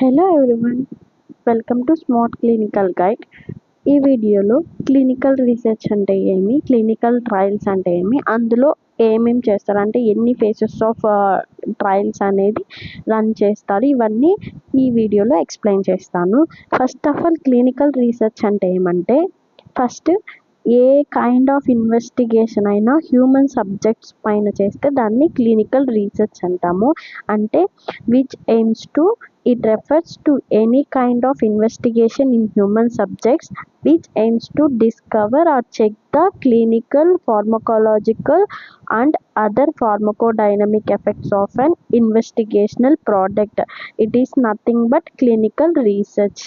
Hello everyone, welcome to smart clinical guide. ఈ వీడియోలో clinical research అంటే ఏమి, క్లినికల్ ట్రయల్స్ అంటే ఏమి, అందులో ఏమేమి చేస్తారు అంటే ఎన్ని ఫేసెస్ ఆఫ్ ట్రయల్స్ అనేది రన్ చేస్తారు, ఇవన్నీ ఈ వీడియోలో ఎక్స్ప్లెయిన్ చేస్తాను. First of all clinical research అంటే ఏమంటే, first A kind of investigation అయినా హ్యూమన్ సబ్జెక్ట్స్ పైన చేస్తే దాన్ని క్లినికల్ రీసెర్చ్ అంటాము. అంటే which AIIMS to it refers to any kind of investigation in human subjects which aims to discover or check the clinical, pharmacological and other pharmacodynamic effects of an investigational product. It is nothing but clinical research.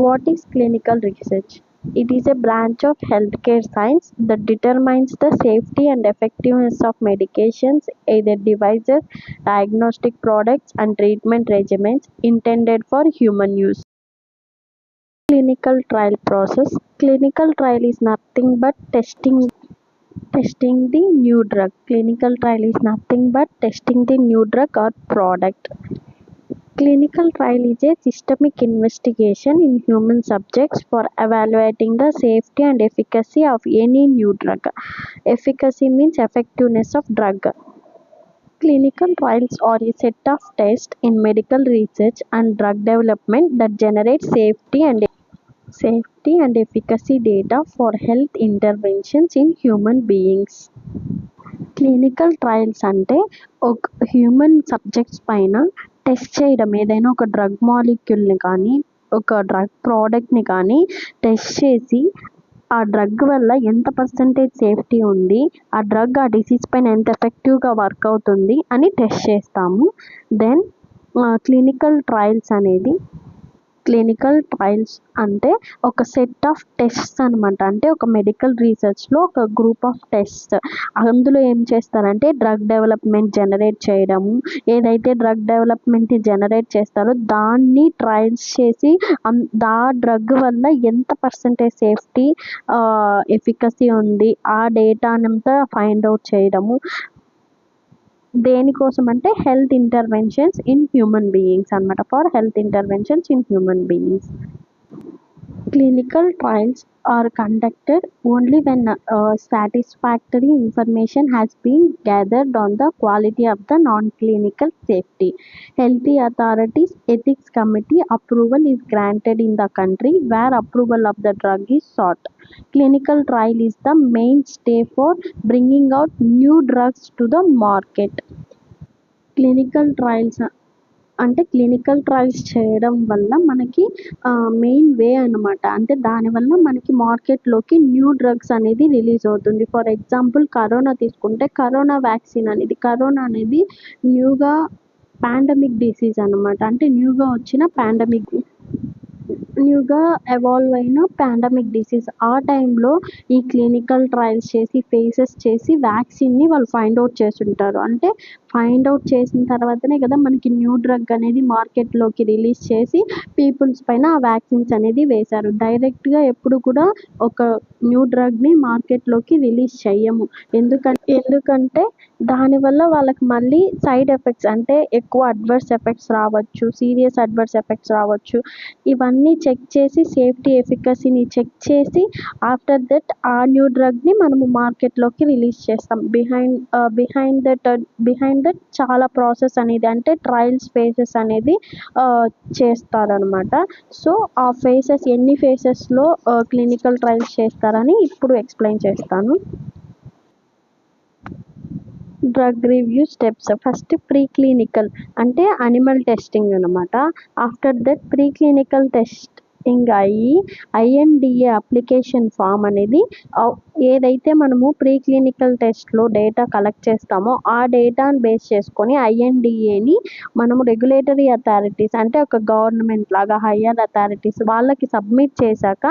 What is clinical research? It is a branch of healthcare science that determines the safety and effectiveness of medications, either devices, diagnostic products, and treatment regimens intended for human use. Clinical trial process. Clinical trial is nothing but testing the new drug. Clinical trial is nothing but testing the new drug or product. Clinical trial is a systemic investigation in human subjects for evaluating the safety and efficacy of any new drug. Efficacy means effectiveness of drug. Clinical trials are a set of tests in medical research and drug development that generate safety and efficacy data for health interventions in human beings. Clinical trials అంటే ఒక human subjects పైన test చేయడం, ఏదైనా ఒక drug మాలిక్యూల్ని కానీ ఒక drug ప్రోడక్ట్ని కానీ టెస్ట్ చేసి ఆ డ్రగ్ వల్ల ఎంత పర్సంటేజ్ సేఫ్టీ ఉంది, ఆ డ్రగ్ ఆ డిసీజ్ పైన ఎంత ఎఫెక్టివ్గా వర్క్ అవుతుంది అని టెస్ట్ చేస్తాము. దెన్ క్లినికల్ ట్రయల్స్ అంటే ఒక సెట్ ఆఫ్ టెస్ట్స్ అనమాట. అంటే ఒక మెడికల్ రీసెర్చ్లో ఒక గ్రూప్ ఆఫ్ టెస్ట్, అందులో ఏం చేస్తారంటే డ్రగ్ డెవలప్మెంట్ జనరేట్ చేయడము, ఏదైతే డ్రగ్ డెవలప్మెంట్ జనరేట్ చేస్తారో దాన్ని ట్రయల్స్ చేసి ఆ డ్రగ్ వల్ల ఎంత పర్సంటేజ్ సేఫ్టీ ఎఫికసీ ఉంది ఆ డేటానంతా ఫైండ్ అవుట్ చేయడము. దేనికోసం అంటే health interventions in human beings అనమాట, for health interventions in human beings. Clinical trials are conducted only when satisfactory information has been gathered on the quality of the non-clinical safety. Healthy authorities ethics committee approval is granted in the country where approval of the drug is sought. Clinical trial is the mainstay for bringing out new drugs to the market. Clinical trials అంటే clinical trials చేయడం వల్ల మనకి main వే అనమాట. అంటే దానివల్ల మనకి మార్కెట్లోకి new drugs అనేది రిలీజ్ అవుతుంది. ఫర్ ఎగ్జాంపుల్ కరోనా తీసుకుంటే కరోనా వ్యాక్సిన్ అనేది, కరోనా అనేది న్యూగా పాండమిక్ డిసీజ్ అనమాట. అంటే న్యూగా ఎవాల్వ్ అయిన పాండమిక్ డిసీజ్. ఆ టైంలో ఈ క్లినికల్ ట్రయల్స్ చేసి ఫేసెస్ చేసి వ్యాక్సిన్ని వాళ్ళు ఫైండ్ అవుట్ చేస్తుంటారు. అంటే ఫైండ్ అవుట్ చేసిన తర్వాతనే కదా మనకి న్యూ డ్రగ్ అనేది మార్కెట్లోకి రిలీజ్ చేసి పీపుల్స్ పైన ఆ వ్యాక్సిన్స్ అనేది వేశారు. డైరెక్ట్గా ఎప్పుడు కూడా ఒక న్యూ డ్రగ్ని మార్కెట్లోకి రిలీజ్ చెయ్యము. ఎందుకంటే దానివల్ల వాళ్ళకి మళ్ళీ సైడ్ ఎఫెక్ట్స్, అంటే ఎక్కువ అడ్వర్స్ ఎఫెక్ట్స్ రావచ్చు, సీరియస్ అడ్వర్స్ ఎఫెక్ట్స్ రావచ్చు. ఇవన్నీ చెక్ చేసి సేఫ్టీ ఎఫికసీని చెక్ చేసి ఆఫ్టర్ దట్ ఆ న్యూ డ్రగ్ని మనము మార్కెట్లోకి రిలీజ్ చేస్తాం. బిహైండ్ దట్ చాలా ప్రాసెస్ అనేది, అంటే ట్రయల్స్ ఫేసెస్ అనేది చేస్తారనమాట. సో ఆ ఫేసెస్ ఎన్ని ఫేసెస్లో క్లినికల్ ట్రయల్స్ చేస్తారని ఇప్పుడు ఎక్స్ప్లెయిన్ చేస్తాను. Drug review steps. First pre clinical అంటే అనిమల్ టెస్టింగ్ అనమాట. After that pre clinical testing అయ్యి INDA అప్లికేషన్ ఫామ్ అనేది, ఏదైతే మనము ప్రీ క్లినికల్ టెస్ట్లో డేటా కలెక్ట్ చేస్తామో ఆ డేటాను బేస్ చేసుకొని INDAని మనము రెగ్యులేటరీ అథారిటీస్, అంటే ఒక గవర్నమెంట్ లాగా హయ్యర్ అథారిటీస్ వాళ్ళకి సబ్మిట్ చేశాక,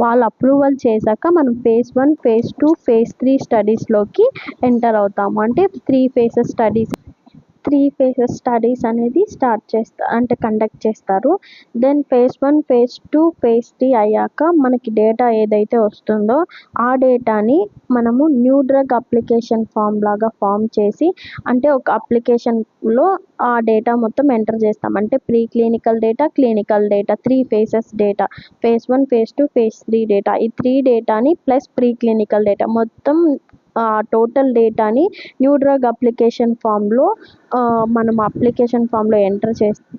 వాళ్ళు అప్రూవల్ చేశాక మనం phase 1, phase 2, phase 3 స్టడీస్లోకి ఎంటర్ అవుతాము. అంటే 3 phases స్టడీస్. 3 ఫేజెస్ స్టడీస్ అనేది కండక్ట్ చేస్తారు. దెన్ phase 1, phase 2, phase 3 అయ్యాక మనకి డేటా ఏదైతే వస్తుందో ఆ డేటాని మనము న్యూ డ్రగ్ అప్లికేషన్ ఫామ్ చేసి, అంటే ఒక అప్లికేషన్లో ఆ డేటా మొత్తం ఎంటర్ చేస్తాం. అంటే pre clinical data, clinical data, 3 phases data, phase 1, phase 2, phase 3 data, ఈ 3 డేటాని ప్లస్ ప్రీ క్లినికల్ డేటా మొత్తం టోటల్ డేటాని న్యూ డ్రగ్ అప్లికేషన్ ఫామ్లో మనం అప్లికేషన్ ఫామ్లో ఎంటర్ చేస్తే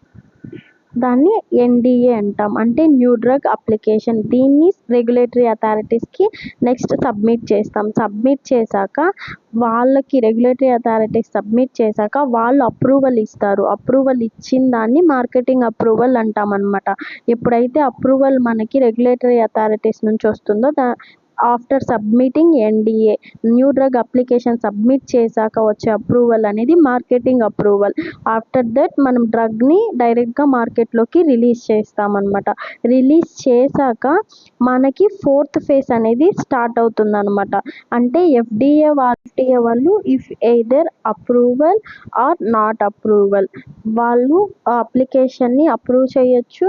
దాన్ని ఎన్డీఏ అంటాం. అంటే న్యూ డ్రగ్ అప్లికేషన్. దీన్ని రెగ్యులేటరీ అథారిటీస్కి నెక్స్ట్ సబ్మిట్ చేస్తాం. సబ్మిట్ చేశాక వాళ్ళకి రెగ్యులేటరీ అథారిటీస్ సబ్మిట్ చేశాక వాళ్ళు అప్రూవల్ ఇస్తారు. అప్రూవల్ ఇచ్చిన దాన్ని మార్కెటింగ్ అప్రూవల్ అంటాం అనమాట. ఎప్పుడైతే అప్రూవల్ మనకి రెగ్యులేటరీ అథారిటీస్ నుంచి వస్తుందో after submitting NDA, new drug application submit చేశాక వచ్చే అప్రూవల్ అనేది మార్కెటింగ్ అప్రూవల్. ఆఫ్టర్ దట్ మనం డ్రగ్ని డైరెక్ట్గా మార్కెట్లోకి రిలీజ్ చేస్తామన్నమాట. రిలీజ్ చేశాక మనకి 4th ఫేజ్ అనేది స్టార్ట్ అవుతుంది అనమాట. అంటే ఎఫ్డీఏ వాళ్ళు if either approval are not approval, వాళ్ళు అప్లికేషన్ని అప్రూవ్ చేయొచ్చు.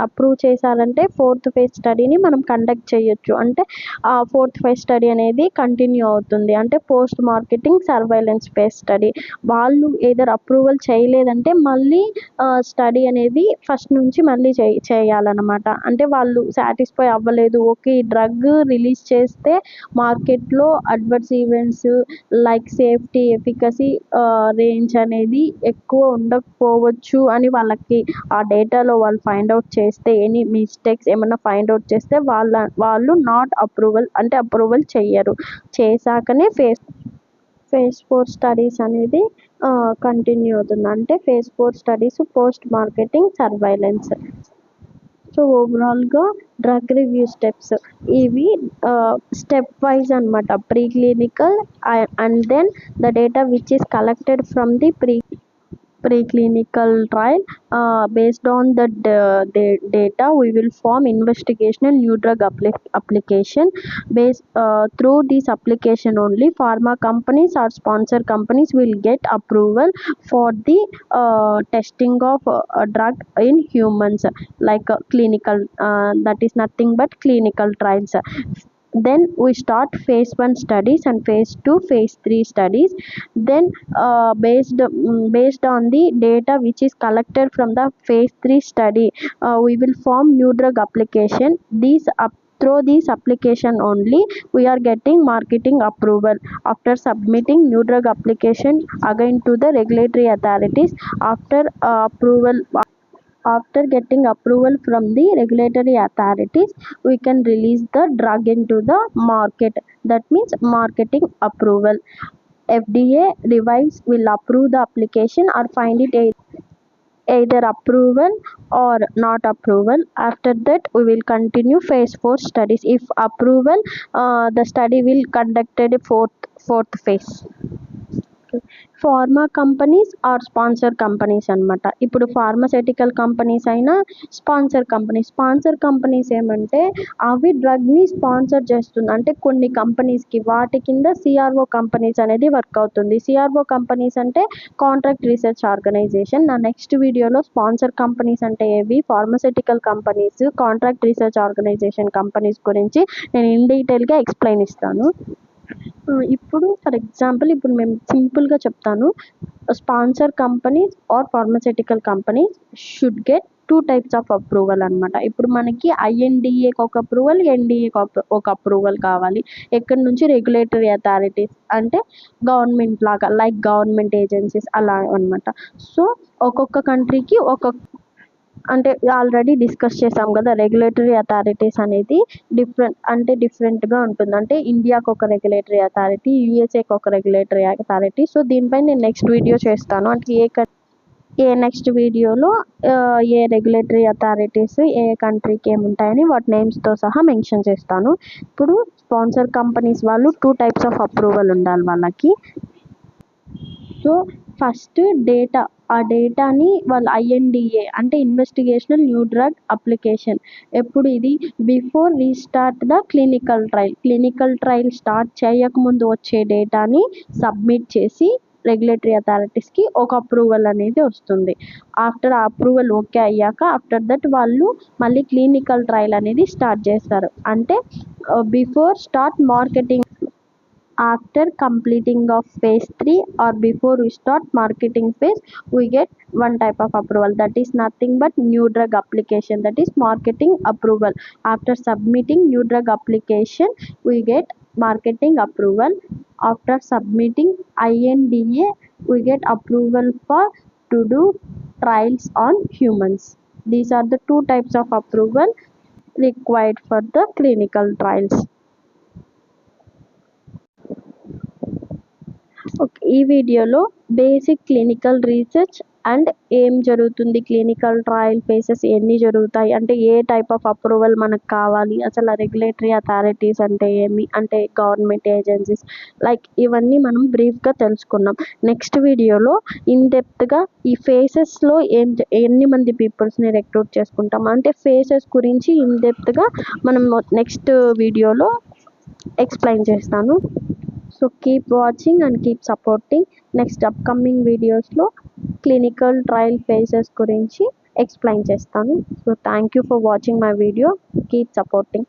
అప్రూవ్ చేశారంటే 4th ఫేజ్ స్టడీని మనం కండక్ట్ చేయొచ్చు. అంటే ఆ 4th ఫేజ్ స్టడీ అనేది కంటిన్యూ అవుతుంది. అంటే post marketing surveillance phase study. వాళ్ళు ఏదర్ అప్రూవల్ చేయలేదంటే మళ్ళీ స్టడీ అనేది ఫస్ట్ నుంచి మళ్ళీ చేయాలన్నమాట. అంటే వాళ్ళు సాటిస్ఫై అవ్వలేదు, ఓకే ఈ డ్రగ్ రిలీజ్ చేస్తే మార్కెట్లో adverse events like safety, efficacy range అనేది ఎక్కువ ఉండకపోవచ్చు అని వాళ్ళకి ఆ డేటాలో వాళ్ళు ఫైండ్ అవుట్ చేస్తే, ఎనీ మిస్టేక్స్ ఏమైనా ఫైండ్ అవుట్ చేస్తే వాళ్ళు నాట్ అప్రూవల్ అంటే అప్రూవల్ చెయ్యరు. చేశాకనే phase 4 స్టడీస్ అనేది కంటిన్యూ అవుతుంది. అంటే phase 4 studies post marketing surveillance. So ఓవరాల్గా డ్రగ్ రివ్యూ స్టెప్స్ ఇవి స్టెప్ వైజ్ అనమాట. Pre clinical and then the data which is collected from the preclinical trial. Based on the data we will form investigational new drug application. Through this application only pharma companies or sponsor companies will get approval for the testing of a drug in humans, like clinical, that is nothing but clinical trials. Then we start phase 1 studies and phase 2, phase 3 studies. Then based on the data which is collected from the phase 3 study, we will form new drug application. Through this application only we are getting marketing approval. After submitting new drug application again to the regulatory authorities, after getting approval from the regulatory authorities, we can release the drug into the market. That means marketing approval. FDA revives will approve the application or find it either approval or not approval. After that we will continue phase 4 studies. If approval, the study will conducted fourth phase. Pharma companies or sponsor companies అనమాట. ఇప్పుడు pharmaceutical companies అయినా sponsor companies ఏమంటే అవి డ్రగ్ని sponsor చేస్తుంది. అంటే కొన్ని కంపెనీస్కి వాటి కింద సిఆర్ఓ కంపెనీస్ అనేది వర్క్ అవుతుంది. సిఆర్ఓ కంపెనీస్ అంటే కాంట్రాక్ట్ రీసెర్చ్ ఆర్గనైజేషన్. నా నెక్స్ట్ వీడియోలో స్పాన్సర్ కంపెనీస్ అంటే ఏవి, pharmaceutical companies, contract research organization companies గురించి నేను ఇన్ డీటెయిల్గా ఎక్స్ప్లెయిన్ ఇస్తాను. ఇప్పుడు ఫర్ ఎగ్జాంపుల్ ఇప్పుడు మేము సింపుల్గా చెప్తాను. Sponsor companies or pharmaceutical companies should get 2 types of approval అనమాట. ఇప్పుడు మనకి ఐఎన్డిఏకి ఒక అప్రూవల్, ఎన్డిఏకి ఒక అప్రూవల్ కావాలి. ఎక్కడి నుంచి? రెగ్యులేటరీ అథారిటీస్, అంటే గవర్నమెంట్ లాగా, లైక్ గవర్నమెంట్ ఏజెన్సీస్ అలా అనమాట. సో ఒక్కొక్క కంట్రీకి అంటే ఆల్రెడీ డిస్కస్ చేసాం కదా, రెగ్యులేటరీ అథారిటీస్ అనేది డిఫరెంట్గా ఉంటుంది. అంటే ఇండియాకి ఒక రెగ్యులేటరీ అథారిటీ, యూఎస్ఏకి ఒక రెగ్యులేటరీ అథారిటీ. సో దీనిపై నేను నెక్స్ట్ వీడియో చేస్తాను. అంటే నెక్స్ట్ వీడియోలో ఏ రెగ్యులేటరీ అథారిటీస్ ఏ కంట్రీకి ఏముంటాయని వాటి నేమ్స్తో సహా మెన్షన్ చేస్తాను. ఇప్పుడు స్పాన్సర్ కంపెనీస్ వాళ్ళు 2 types ఆఫ్ అప్రూవల్ ఉండాలి వాళ్ళకి. సో ఫస్ట్ డేటా, ఆ డేటాని వాళ్ళు ఐఎన్డిఏ అంటే ఇన్వెస్టిగేషనల్ న్యూ డ్రగ్ అప్లికేషన్. ఎప్పుడు ఇది? Before we start the clinical trial start చేయకముందు వచ్చే డేటాని సబ్మిట్ చేసి రెగ్యులేటరీ అథారిటీస్కి ఒక అప్రూవల్ అనేది వస్తుంది. ఆఫ్టర్ ఆ అప్రూవల్ ఓకే అయ్యాక ఆఫ్టర్ దట్ వాళ్ళు మళ్ళీ క్లినికల్ ట్రయల్ అనేది స్టార్ట్ చేస్తారు. అంటే before start marketing, after completing of phase 3 or before we start marketing phase, we get one type of approval, that is nothing but new drug application, that is marketing approval. After submitting new drug application, we get marketing approval. After submitting INDA, we get approval for to do trials on humans. These are the two types of approval required for the clinical trials. Okay, ఈ వీడియోలో basic clinical research and ఏం జరుగుతుంది, clinical trial faces ఎన్ని జరుగుతాయి, అంటే ఏ type of approval మనకు కావాలి, అసలు రెగ్యులేటరీ అథారిటీస్ అంటే ఏమి, అంటే గవర్నమెంట్ ఏజెన్సీస్, లైక్ ఇవన్నీ మనం బ్రీఫ్గా తెలుసుకున్నాం. నెక్స్ట్ వీడియోలో ఇన్ డెప్త్గా ఈ ఫేసెస్లో ఎన్ని మంది పీపుల్స్ని రిక్రూట్ చేసుకుంటాం, అంటే ఫేసెస్ గురించి ఇన్ డెప్త్గా మనం నెక్స్ట్ వీడియోలో ఎక్స్ప్లెయిన్ చేస్తాను. So keep watching and keep supporting. Next upcoming వీడియోస్లో క్లినికల్ ట్రయల్ ఫేసెస్ గురించి ఎక్స్ప్లెయిన్ చేస్తాను. So thank you for watching my video. Keep supporting.